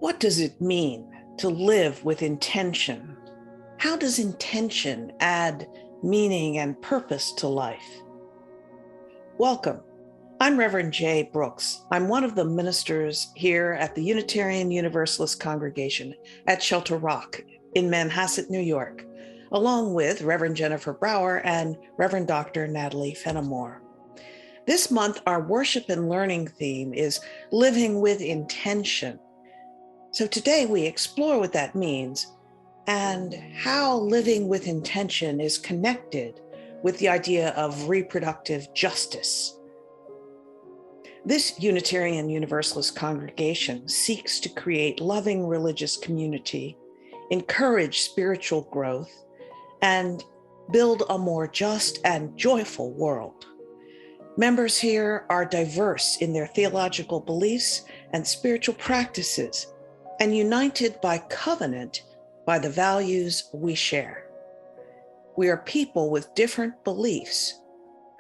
What does it mean to live with intention? How does intention add meaning and purpose to life? Welcome. I'm Reverend Jaye Brooks. I'm one of the ministers here at the Unitarian Universalist congregation at Shelter Rock in Manhasset, New York, along with Reverend Jennifer Brower and Reverend Dr. Natalie Fenimore. This month, our worship and learning theme is living with intention. So today we explore what that means and how living with intention is connected with the idea of reproductive justice. This Unitarian Universalist congregation seeks to create loving religious community, encourage spiritual growth, and build a more just and joyful world. Members here are diverse in their theological beliefs and spiritual practices, and united by covenant by the values we share. We are people with different beliefs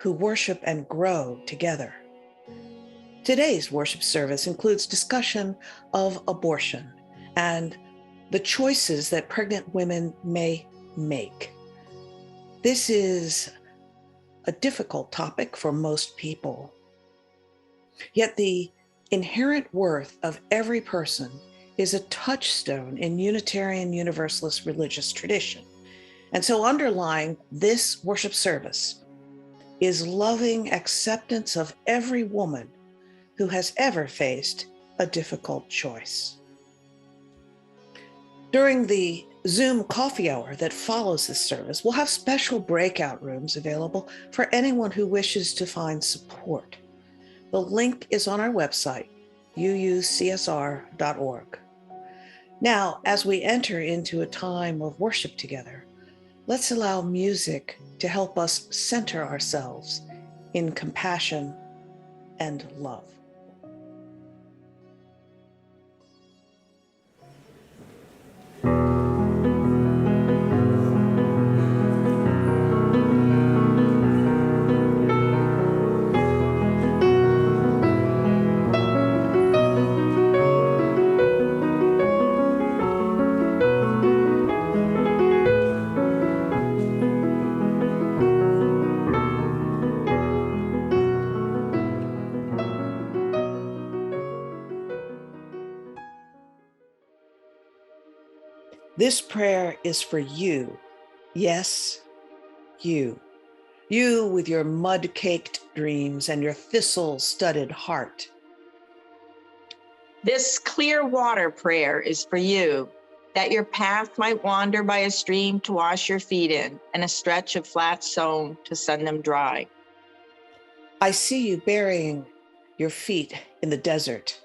who worship and grow together. Today's worship service includes discussion of abortion and the choices that pregnant women may make. This is a difficult topic for most people. Yet the inherent worth of every person is a touchstone in Unitarian Universalist religious tradition. And so underlying this worship service is loving acceptance of every woman who has ever faced a difficult choice. During the Zoom coffee hour that follows this service, we'll have special breakout rooms available for anyone who wishes to find support. The link is on our website, UUCSR.org. Now, as we enter into a time of worship together, let's allow music to help us center ourselves in compassion and love. This prayer is for you. Yes, you. You with your mud-caked dreams and your thistle-studded heart. This clear water prayer is for you, that your path might wander by a stream to wash your feet in, and a stretch of flat stone to sun them dry. I see you burying your feet in the desert,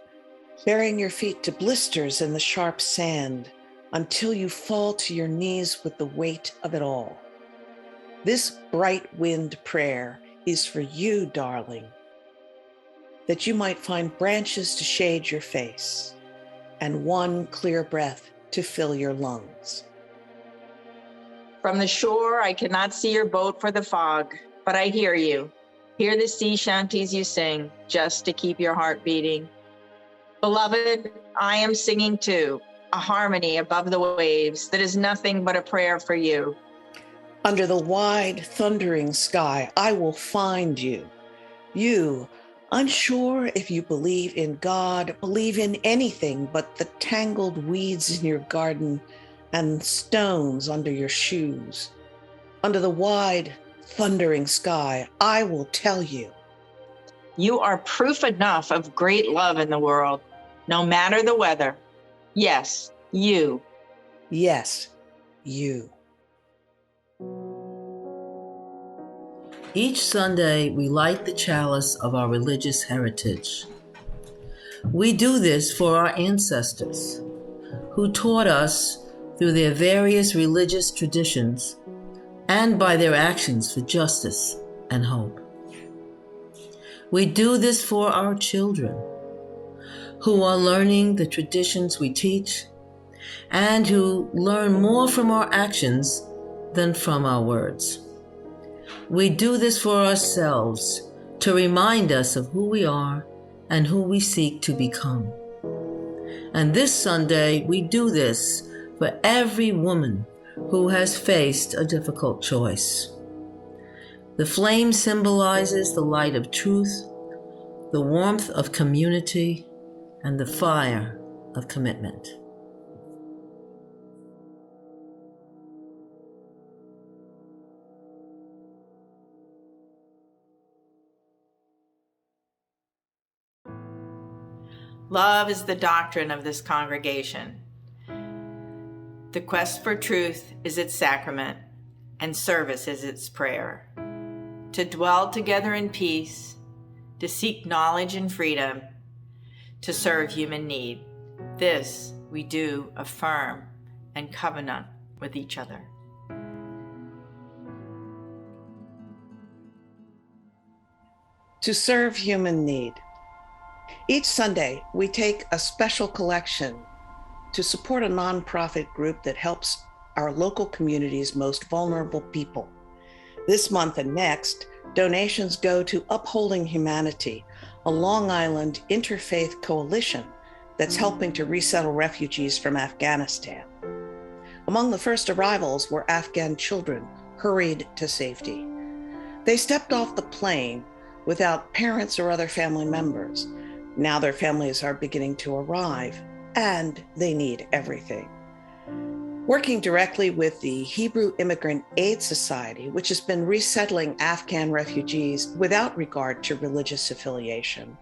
burying your feet to blisters in the sharp sand, until you fall to your knees with the weight of it all. This bright wind prayer is for you, darling, that you might find branches to shade your face and one clear breath to fill your lungs. From the shore, I cannot see your boat for the fog, but I hear you. Hear the sea shanties you sing, just to keep your heart beating. Beloved, I am singing too, a harmony above the waves that is nothing but a prayer for you. Under the wide, thundering sky, I will find you. You, unsure if you believe in God, believe in anything but the tangled weeds in your garden and stones under your shoes. Under the wide, thundering sky, I will tell you. You are proof enough of great love in the world, no matter the weather. Yes, you. Yes, you. Each Sunday, we light the chalice of our religious heritage. We do this for our ancestors, who taught us through their various religious traditions and by their actions for justice and hope. We do this for our children, who are learning the traditions we teach and who learn more from our actions than from our words. We do this for ourselves to remind us of who we are and who we seek to become. And this Sunday, we do this for every woman who has faced a difficult choice. The flame symbolizes the light of truth, the warmth of community, and the fire of commitment. Love is the doctrine of this congregation. The quest for truth is its sacrament, and service is its prayer. To dwell together in peace, to seek knowledge and freedom, to serve human need. This we do affirm and covenant with each other. To serve human need. Each Sunday, we take a special collection to support a nonprofit group that helps our local community's most vulnerable people. This month and next, donations go to Upholding Humanity, a Long Island interfaith coalition that's helping to resettle refugees from Afghanistan. Among the first arrivals were Afghan children hurried to safety. They stepped off the plane without parents or other family members. Now their families are beginning to arrive, and they need everything. Working directly with the Hebrew Immigrant Aid Society, which has been resettling Afghan refugees without regard to religious affiliation,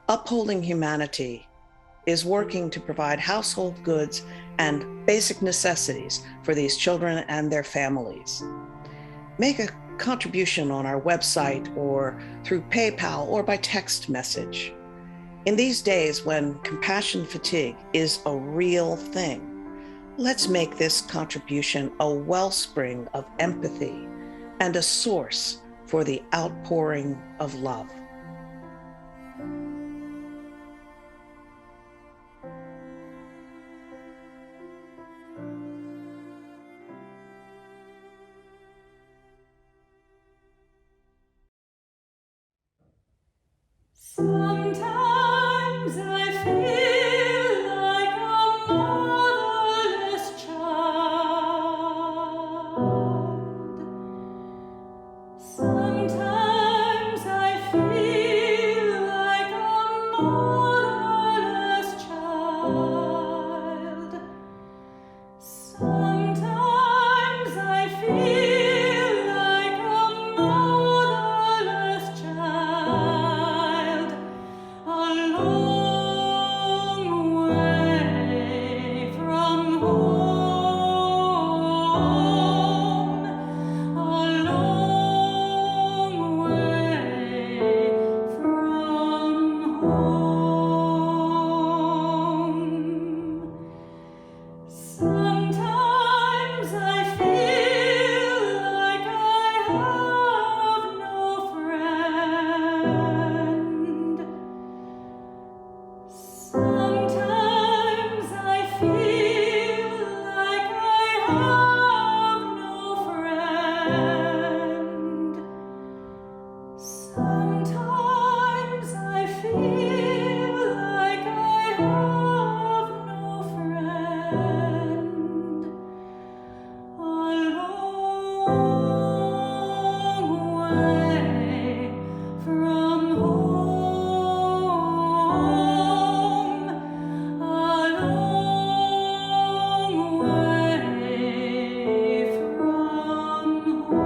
Upholding Humanity is working to provide household goods and basic necessities for these children and their families. Make a contribution on our website or through PayPal or by text message. In these days when compassion fatigue is a real thing, let's make this contribution a wellspring of empathy and a source for the outpouring of love. Sometimes I feel like a motherless child. Sometimes I feel like a motherless child. Sometimes I feel like a motherless child. A long way from home, a long way from home. Sometimes I feel like I have no friend. Sometimes I feel like I have no friend. Sometimes I feel like I have no friend. A long way from home, a long way from home.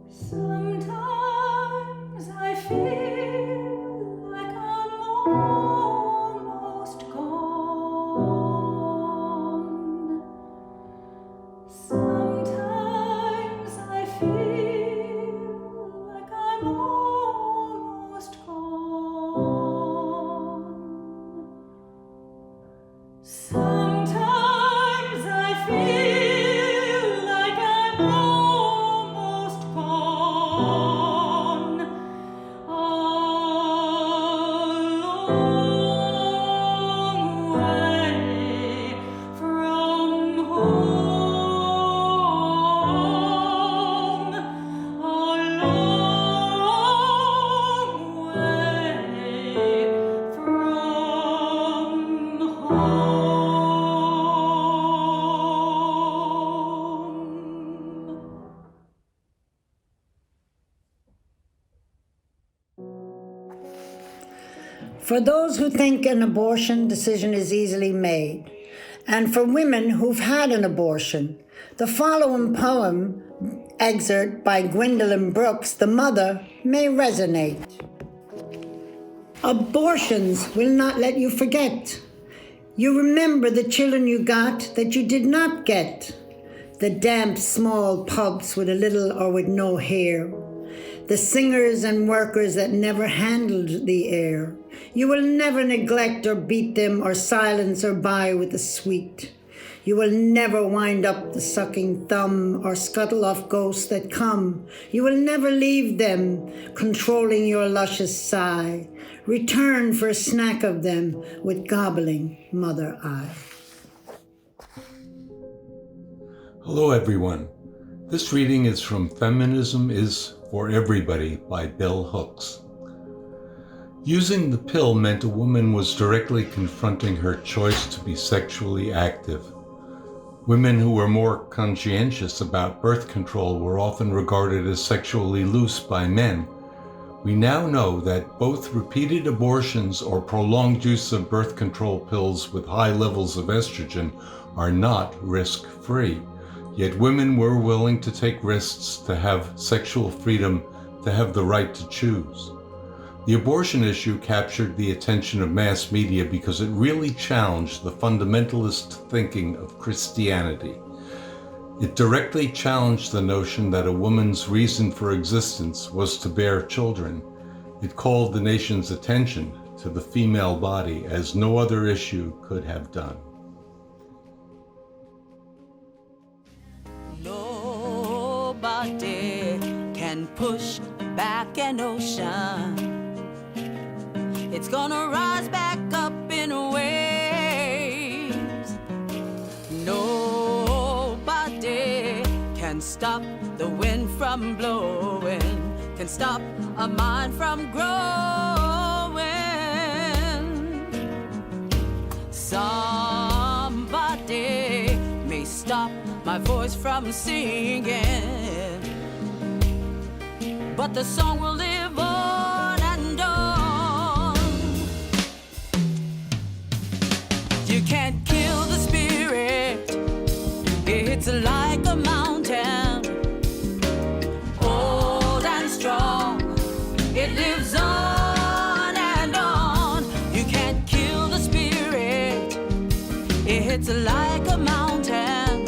Sometimes I feel like I'm almost gone. Sometimes I feel like I'm almost gone. Sometimes I feel like I'm almost gone. For those who think an abortion decision is easily made, and for women who've had an abortion, the following poem excerpt by Gwendolyn Brooks, the mother, may resonate. Abortions will not let you forget. You remember the children you got that you did not get. The damp, small pups with a little or with no hair. The singers and workers that never handled the air. You will never neglect or beat them or silence or buy with the sweet. You will never wind up the sucking thumb or scuttle off ghosts that come. You will never leave them, controlling your luscious sigh. Return for a snack of them with gobbling mother eye. Hello everyone. This reading is from Feminism is for Everybody by Bell Hooks. Using the pill meant a woman was directly confronting her choice to be sexually active. Women who were more conscientious about birth control were often regarded as sexually loose by men. We now know that both repeated abortions or prolonged use of birth control pills with high levels of estrogen are not risk-free. Yet women were willing to take risks to have sexual freedom, to have the right to choose. The abortion issue captured the attention of mass media because it really challenged the fundamentalist thinking of Christianity. It directly challenged the notion that a woman's reason for existence was to bear children. It called the nation's attention to the female body as no other issue could have done. Nobody can push back an ocean. It's gonna rise back up in waves. Nobody can stop the wind from blowing, can stop a mind from growing. Somebody may stop my voice from singing, but the song will live on and on. You can't kill the spirit, it's like a mountain, old and strong, it lives on and on. You can't kill the spirit, it's like a mountain,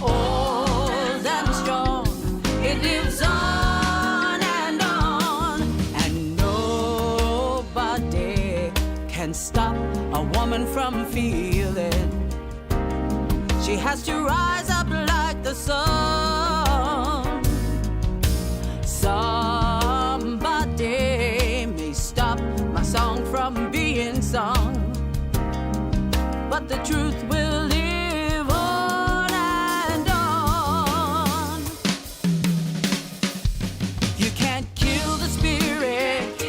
old and strong, it lives on and on. And nobody can stop a woman from feeling. She has to rise up like the sun. Somebody may stop my song from being sung, but the truth will live on and on. You can't kill the spirit,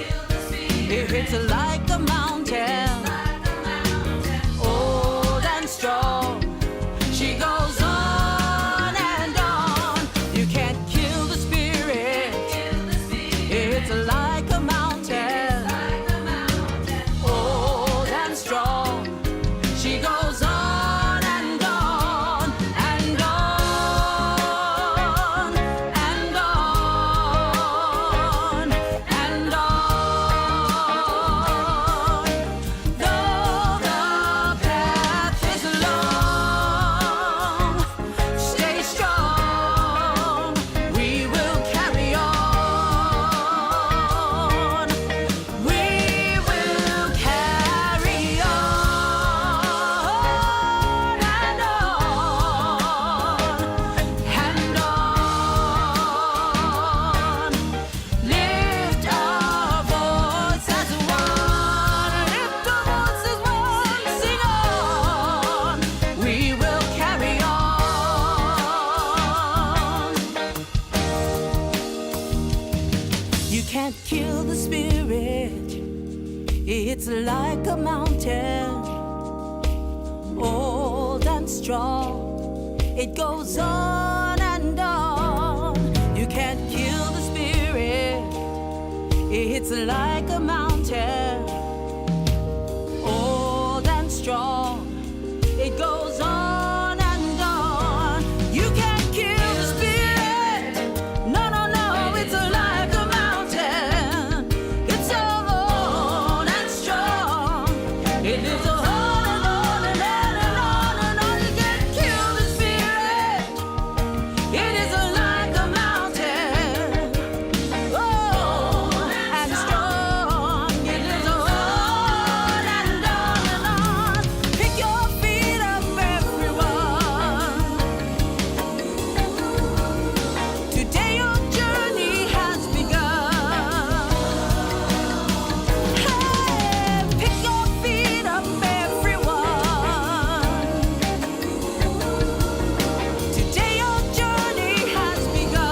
if it's like a mountain, old and strong, she goes on and on. You can't kill the spirit, it's like a mountain, old and strong, she goes on and on and on and on and on. Though the path is long, stay strong, we will carry on. We will carry on and on. Lift our voice as one, lift our voice as one, sing on. We will carry on. You can't kill the spirit, it's like a mountain, old and strong, it goes on and on. You can't kill the spirit, it's like a mountain, mountain, old and strong. It goes on and on. You can't kill the spirit. No, no, no, it's like a mountain. It's so old and strong. It is on and on and on and on and on. You can't kill the spirit. It is like a mountain. Old and strong. It is on and on and on. Pick your feet up, everyone. Today your journey has begun. Hey, pick your feet up, everyone. Today your journey has begun.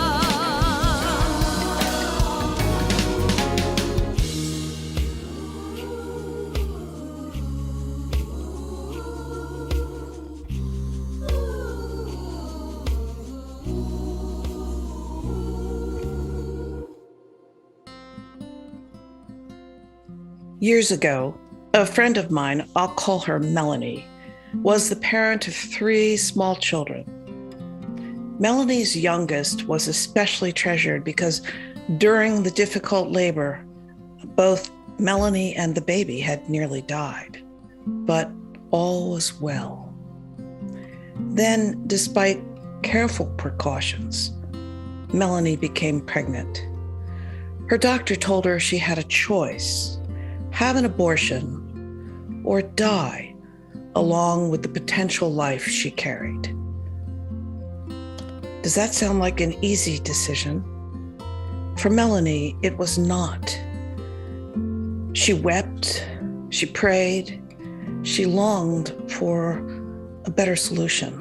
Years ago, a friend of mine, I'll call her Melanie, was the parent of 3 small children. Melanie's youngest was especially treasured because during the difficult labor, both Melanie and the baby had nearly died, but all was well. Then, despite careful precautions, Melanie became pregnant. Her doctor told her she had a choice: have an abortion or die along with the potential life she carried. Does that sound like an easy decision? For Melanie, it was not. She wept, she prayed, she longed for a better solution.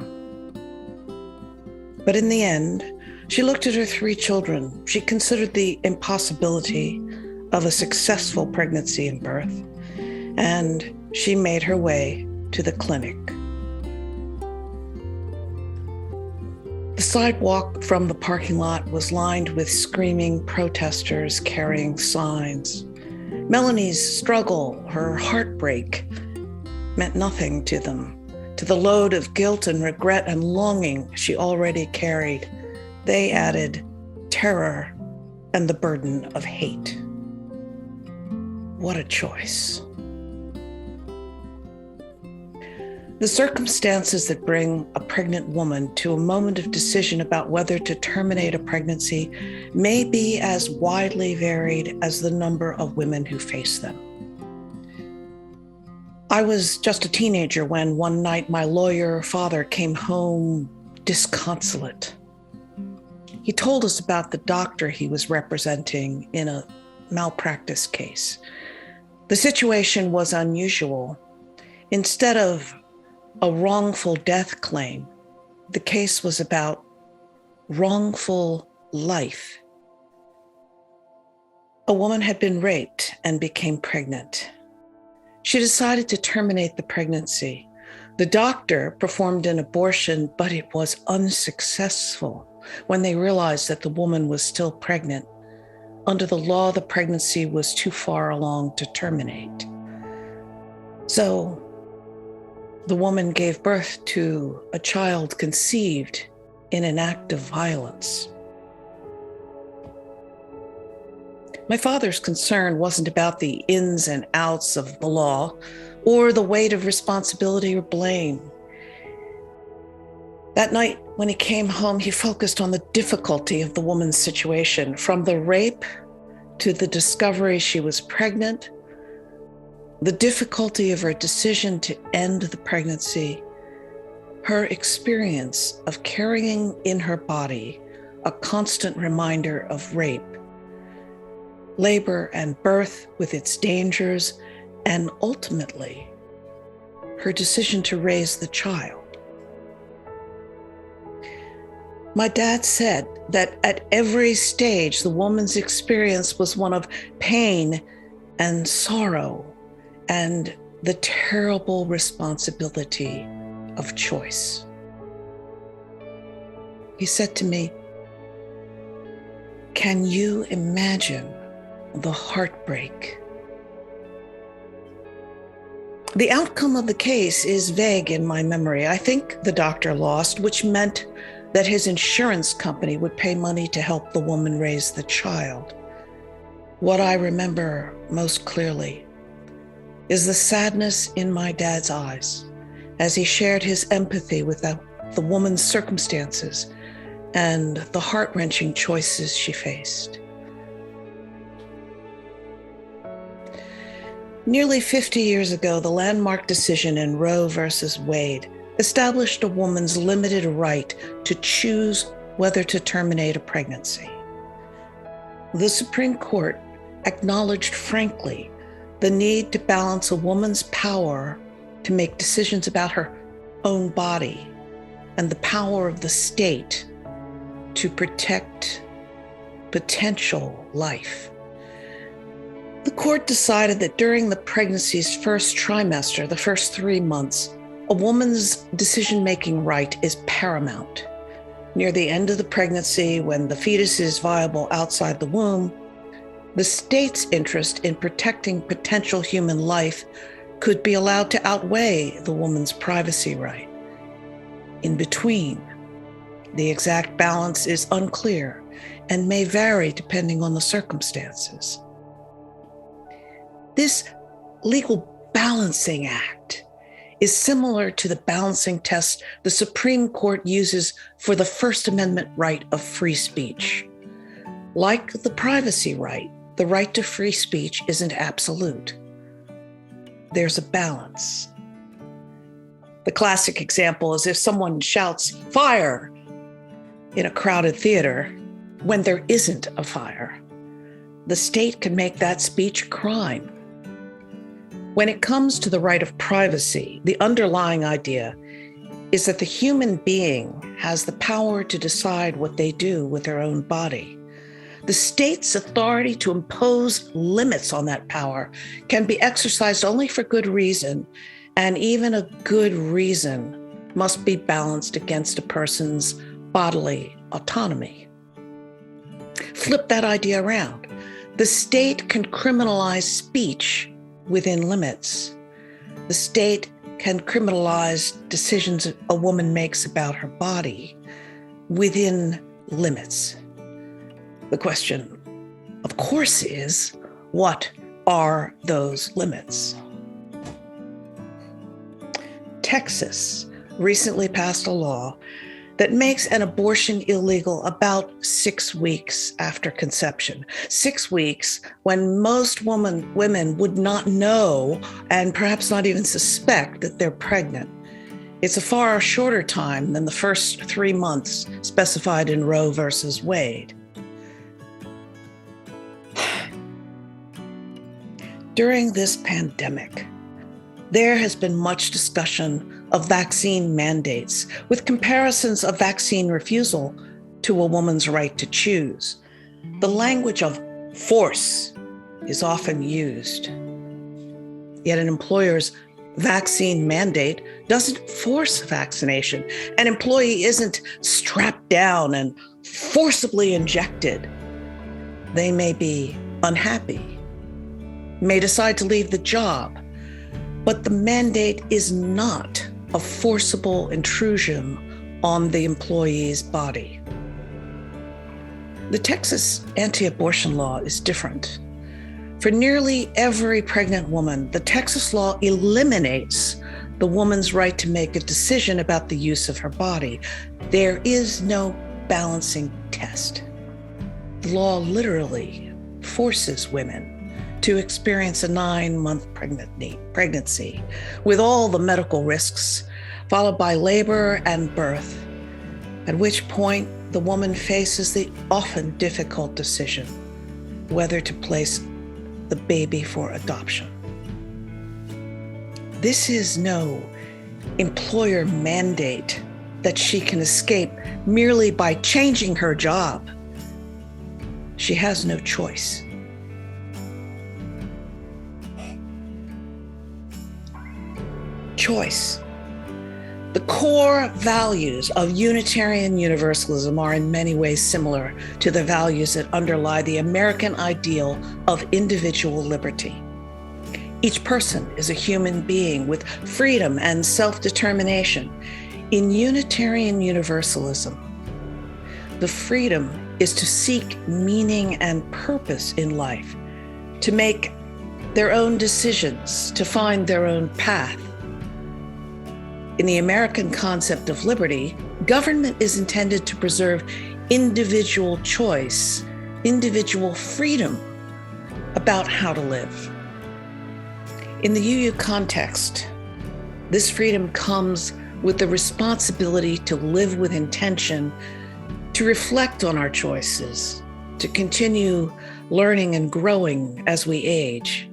But in the end, she looked at her 3 children. She considered the impossibility of a successful pregnancy and birth, and she made her way to the clinic. The sidewalk from the parking lot was lined with screaming protesters carrying signs. Melanie's struggle, her heartbreak, meant nothing to them. To the load of guilt and regret and longing she already carried, they added terror and the burden of hate. What a choice. The circumstances that bring a pregnant woman to a moment of decision about whether to terminate a pregnancy may be as widely varied as the number of women who face them. I was just a teenager when one night my lawyer father came home disconsolate. He told us about the doctor he was representing in a malpractice case. The situation was unusual. Instead of a wrongful death claim, the case was about wrongful life. A woman had been raped and became pregnant. She decided to terminate the pregnancy. The doctor performed an abortion, but it was unsuccessful when they realized that the woman was still pregnant. Under the law, the pregnancy was too far along to terminate. So the woman gave birth to a child conceived in an act of violence. My father's concern wasn't about the ins and outs of the law or the weight of responsibility or blame. That night, when he came home, he focused on the difficulty of the woman's situation, from the rape to the discovery she was pregnant, the difficulty of her decision to end the pregnancy, her experience of carrying in her body a constant reminder of rape, labor and birth with its dangers, and ultimately, her decision to raise the child. My dad said that at every stage, the woman's experience was one of pain and sorrow and the terrible responsibility of choice. He said to me, "Can you imagine the heartbreak The outcome of the case is vague in my memory. I think the doctor lost, which meant that his insurance company would pay money to help the woman raise the child. What I remember most clearly is the sadness in my dad's eyes as he shared his empathy with the woman's circumstances and the heart-wrenching choices she faced. Nearly 50 years ago, the landmark decision in Roe versus Wade established a woman's limited right to choose whether to terminate a pregnancy. The Supreme Court acknowledged frankly the need to balance a woman's power to make decisions about her own body and the power of the state to protect potential life. The court decided that during the pregnancy's first trimester, the first 3 months, a woman's decision-making right is paramount. Near the end of the pregnancy, when the fetus is viable outside the womb, the state's interest in protecting potential human life could be allowed to outweigh the woman's privacy right. In between, the exact balance is unclear and may vary depending on the circumstances. This legal balancing act is similar to the balancing test the Supreme Court uses for the First Amendment right of free speech. Like the privacy right, the right to free speech isn't absolute. There's a balance. The classic example is if someone shouts "fire" in a crowded theater when there isn't a fire. The state can make that speech a crime. When it comes to the right of privacy, the underlying idea is that the human being has the power to decide what they do with their own body. The state's authority to impose limits on that power can be exercised only for good reason, and even a good reason must be balanced against a person's bodily autonomy. Flip that idea around. The state can criminalize speech within limits. The state can criminalize decisions a woman makes about her body within limits. The question, of course, is what are those limits? Texas recently passed a law that makes an abortion illegal about 6 weeks after conception. 6 weeks when most women would not know and perhaps not even suspect that they're pregnant. It's a far shorter time than the first 3 months specified in Roe versus Wade. During this pandemic, there has been much discussion of vaccine mandates, with comparisons of vaccine refusal to a woman's right to choose. The language of force is often used. Yet an employer's vaccine mandate doesn't force vaccination. An employee isn't strapped down and forcibly injected. They may be unhappy, may decide to leave the job, but the mandate is not a forcible intrusion on the employee's body. The Texas anti-abortion law is different. For nearly every pregnant woman, the Texas law eliminates the woman's right to make a decision about the use of her body. There is no balancing test. The law literally forces women to experience a 9-month pregnancy with all the medical risks, followed by labor and birth, at which point the woman faces the often difficult decision whether to place the baby for adoption. This is no employer mandate that she can escape merely by changing her job. She has no choice. Choice. The core values of Unitarian Universalism are in many ways similar to the values that underlie the American ideal of individual liberty. Each person is a human being with freedom and self-determination. In Unitarian Universalism, the freedom is to seek meaning and purpose in life, to make their own decisions, to find their own path. In the American concept of liberty, government is intended to preserve individual choice, individual freedom about how to live. In the UU context, this freedom comes with the responsibility to live with intention, to reflect on our choices, to continue learning and growing as we age.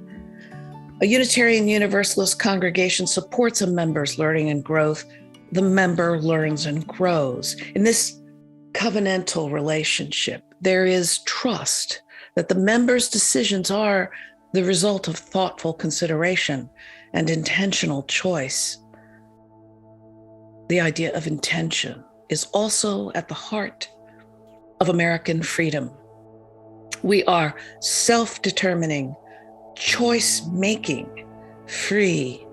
A Unitarian Universalist congregation supports a member's learning and growth. The member learns and grows. In this covenantal relationship, there is trust that the member's decisions are the result of thoughtful consideration and intentional choice. The idea of intention is also at the heart of American freedom. We are self-determining, choice-making, free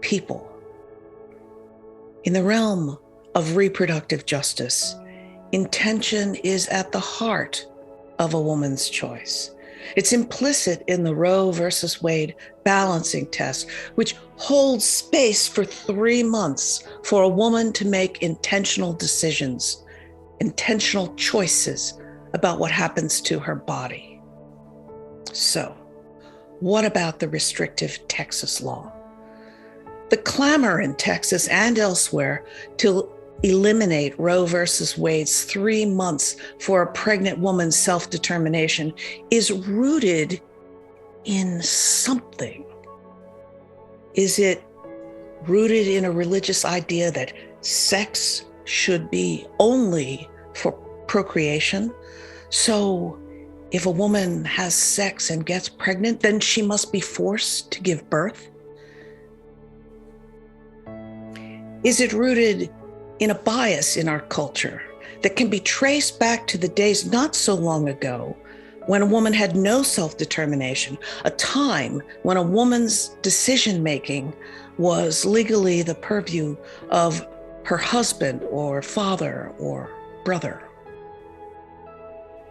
people. In the realm of reproductive justice, intention is at the heart of a woman's choice. It's implicit in the Roe versus Wade balancing test, which holds space for 3 months for a woman to make intentional decisions, intentional choices about what happens to her body. So, what about the restrictive Texas law? The clamor in Texas and elsewhere to eliminate Roe versus Wade's 3 months for a pregnant woman's self-determination is rooted in something. Is it rooted in a religious idea that sex should be only for procreation? So if a woman has sex and gets pregnant, then she must be forced to give birth? Is it rooted in a bias in our culture that can be traced back to the days not so long ago when a woman had no self-determination, a time when a woman's decision-making was legally the purview of her husband or father or brother?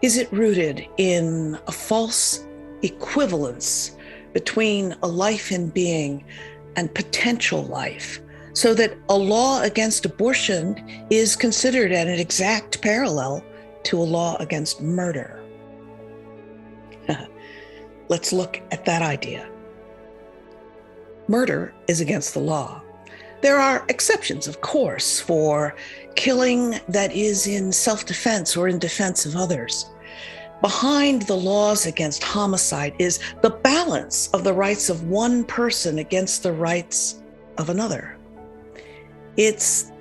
Is it rooted in a false equivalence between a life in being and potential life, so that a law against abortion is considered an exact parallel to a law against murder? Let's look at that idea. Murder is against the law. There are exceptions, of course, for killing that is in self-defense or in defense of others. Behind the laws against homicide is the balance of the rights of one person against the rights of another. It's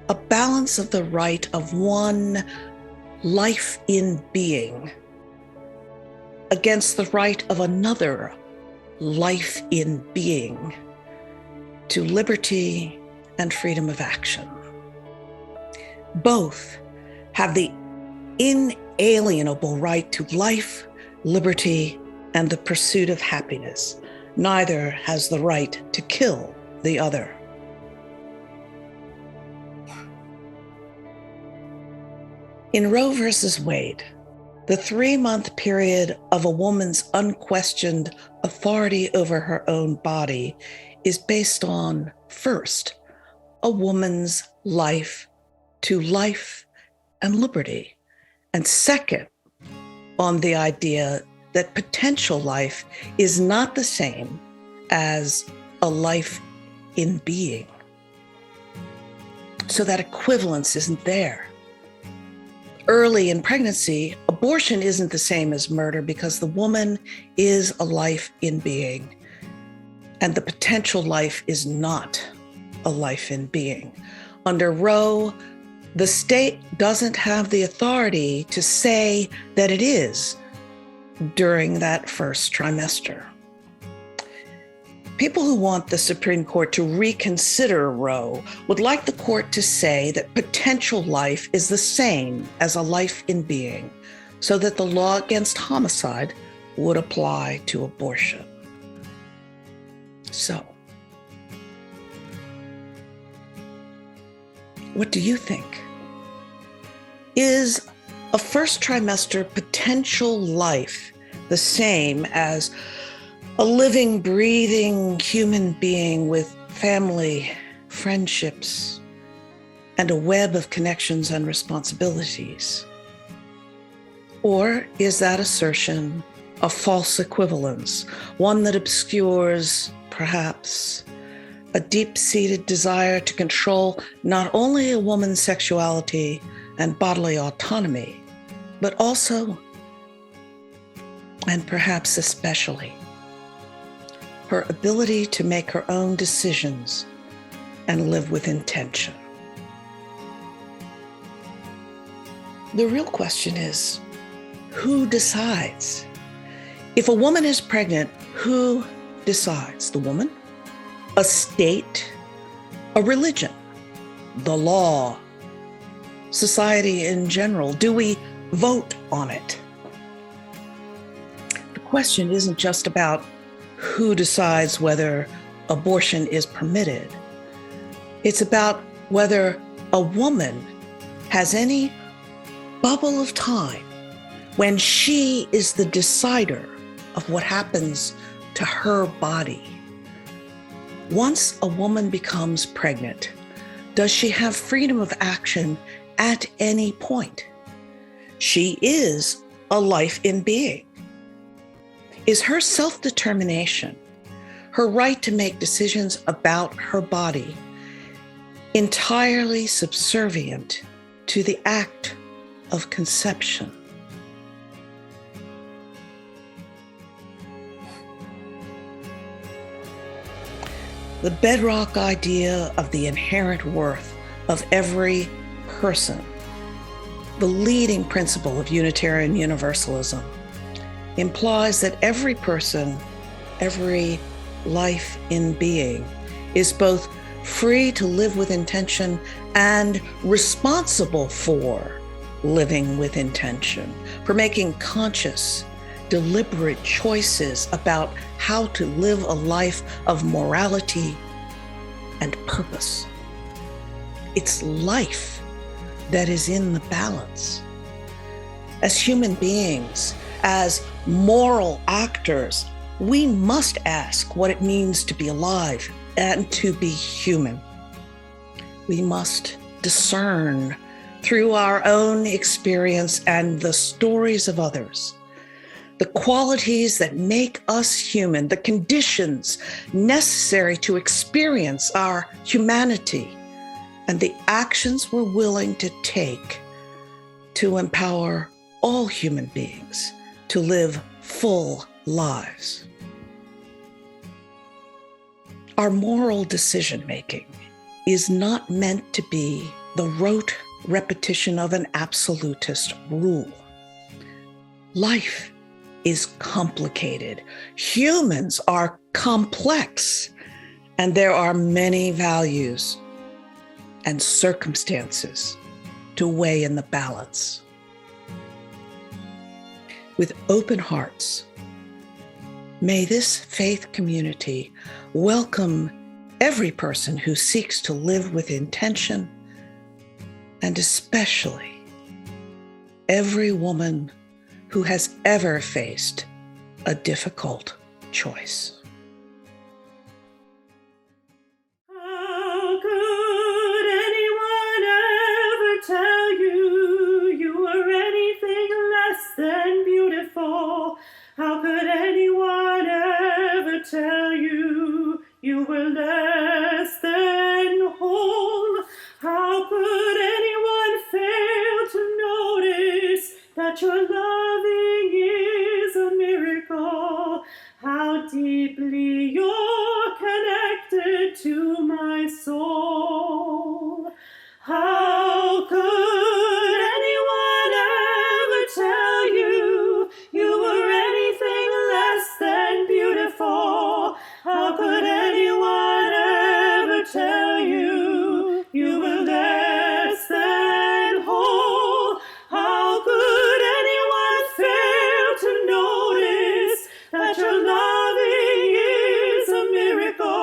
a balance of the right of one life in being against the right of another life in being to liberty and freedom of action. Both have the inalienable right to life, liberty, and the pursuit of happiness. Neither has the right to kill the other. In Roe versus Wade, the 3-month period of a woman's unquestioned authority over her own body is based on, first, a woman's life to life and liberty, and second, on the idea that potential life is not the same as a life in being. So that equivalence isn't there. Early in pregnancy, abortion isn't the same as murder because the woman is a life in being, and the potential life is not a life in being. Under Roe, the state doesn't have the authority to say that it is during that first trimester. People who want the Supreme Court to reconsider Roe would like the court to say that potential life is the same as a life in being, so that the law against homicide would apply to abortion. So, what do you think? Is a first trimester potential life the same as a living, breathing human being with family, friendships, and a web of connections and responsibilities? Or is that assertion a false equivalence, one that obscures, perhaps, a deep-seated desire to control not only a woman's sexuality and bodily autonomy, but also, and perhaps especially, her ability to make her own decisions and live with intention? The real question is, who decides? If a woman is pregnant, who decides? The woman? A state? A religion? The law? Society in general? Do we vote on it? The question isn't just about who decides whether abortion is permitted. It's about whether a woman has any bubble of time when she is the decider of what happens to her body. Once a woman becomes pregnant, does she have freedom of action at any point? She is a life in being. Is her self-determination, her right to make decisions about her body, entirely subservient to the act of conception? The bedrock idea of the inherent worth of every person, the leading principle of Unitarian Universalism, implies that every person, every life in being, is both free to live with intention and responsible for living with intention, for making conscious, deliberate choices about how to live a life of morality and purpose. It's life that is in the balance. As human beings, as moral actors, we must ask what it means to be alive and to be human. We must discern through our own experience and the stories of others the qualities that make us human, the conditions necessary to experience our humanity, and the actions we're willing to take to empower all human beings to live full lives. Our moral decision-making is not meant to be the rote repetition of an absolutist rule. Life is complicated. Humans are complex, and there are many values and circumstances to weigh in the balance. With open hearts, may this faith community welcome every person who seeks to live with intention, and especially every woman who has ever faced a difficult choice. How could anyone ever tell you were anything less than beautiful? How could anyone ever tell you were less than whole? How could anyone fail to notice that your loving is a miracle? How deeply you're connected to my soul. How could anyone ever tell you were anything less than beautiful? How could anyone ever tell you were less than whole? How could anyone fail to notice that your loving is a miracle?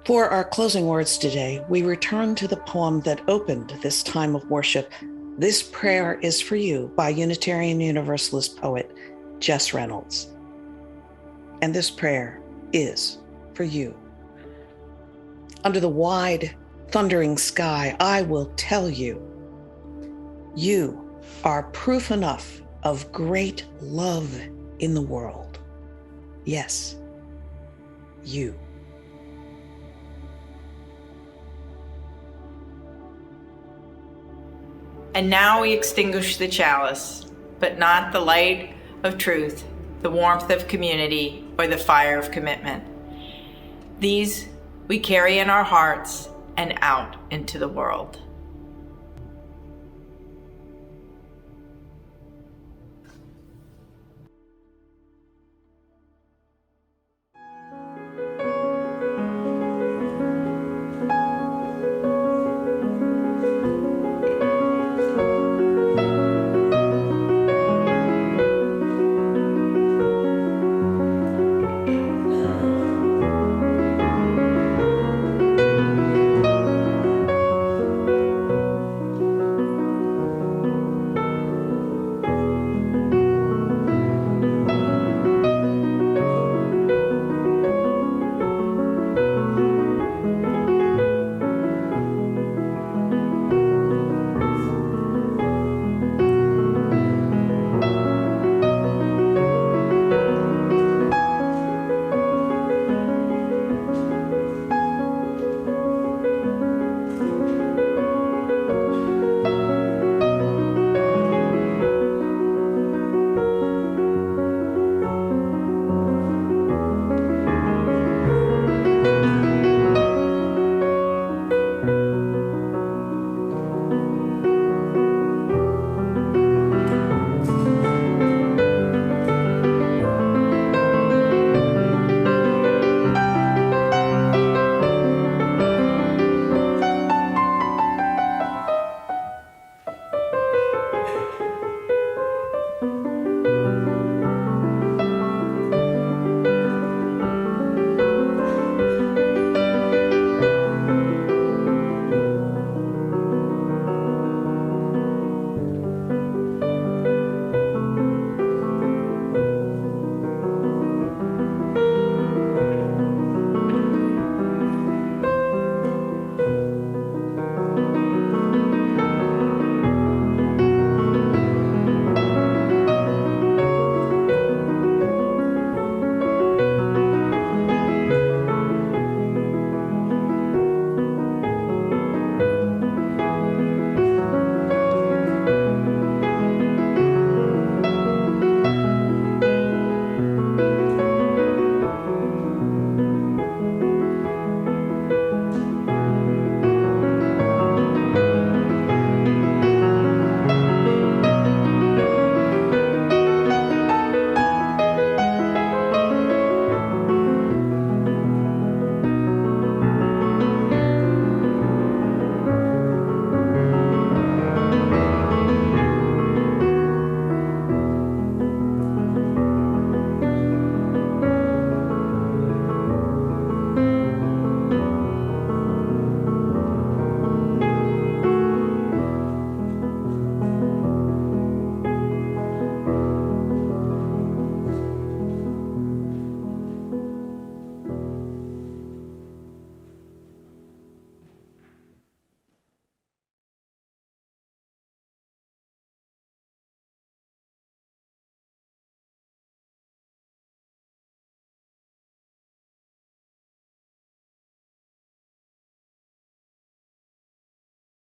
For our closing words today, we return to the poem that opened this time of worship, This Prayer is for You, by Unitarian Universalist poet Jess Reynolds. And this prayer is for you. Under the wide, thundering sky, I will tell you, you are proof enough of great love in the world. Yes, you. And now we extinguish the chalice, but not the light of truth, the warmth of community, or the fire of commitment. These we carry in our hearts and out into the world.